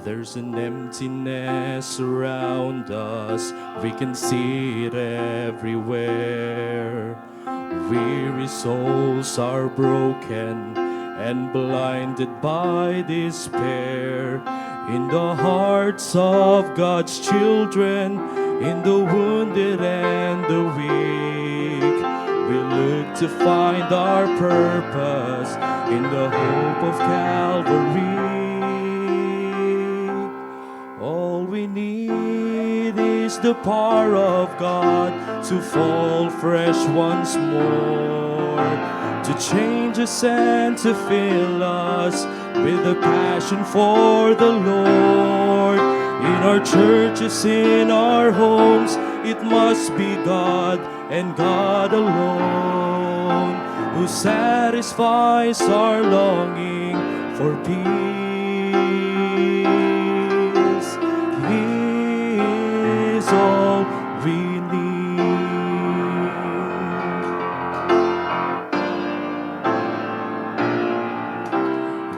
There's an emptiness around us, we can see it everywhere. Weary souls are broken and blinded by despair. In the hearts of God's children, in the wounded and the weak, we look to find our purpose in the hope of Calvary. All we need is the power of God to fall fresh once more, to change us and to fill us with a passion for the Lord. In our churches, in our homes, it must be God and God alone who satisfies our longing for peace. He is all we need.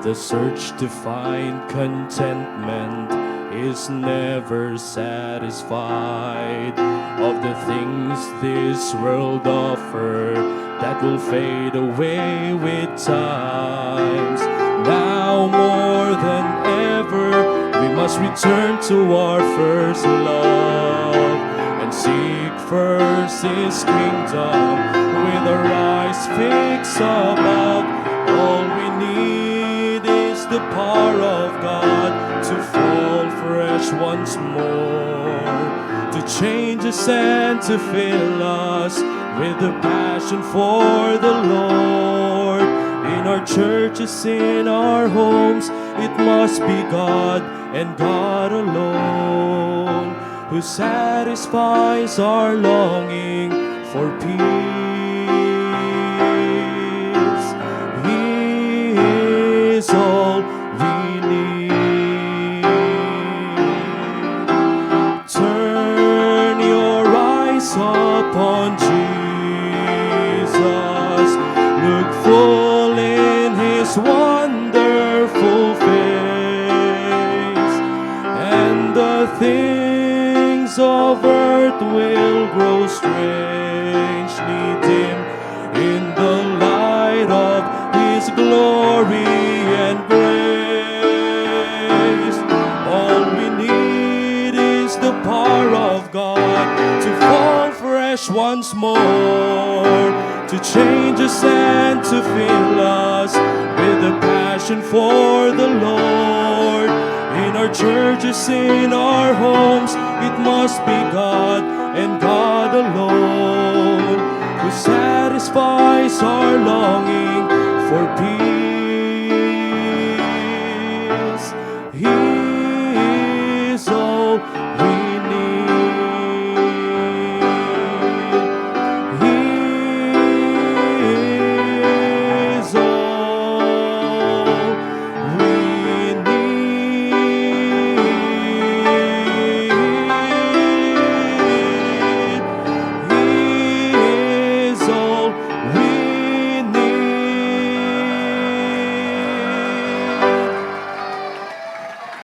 The search to find contentment is never satisfied. Of the things this world offers, that will fade away with times. Now more than ever, we must return to our first love and seek first His kingdom with our eyes fixed above. All we need is the power of God to fall fresh once more, to change us and to fill us with a passion for the Lord. In our churches, in our homes, it must be God and God alone who satisfies our longing for peace. He is all we need. Turn your eyes upon Jesus, look full in His wonderful face, and the things of earth will grow strangely dim in the light of His glory and grace. All we need is the power of God to fall fresh once more, to change us and to fill us with a passion for the Lord. In our churches, in our homes, it must be God and God alone who satisfies our longing for peace. He is all we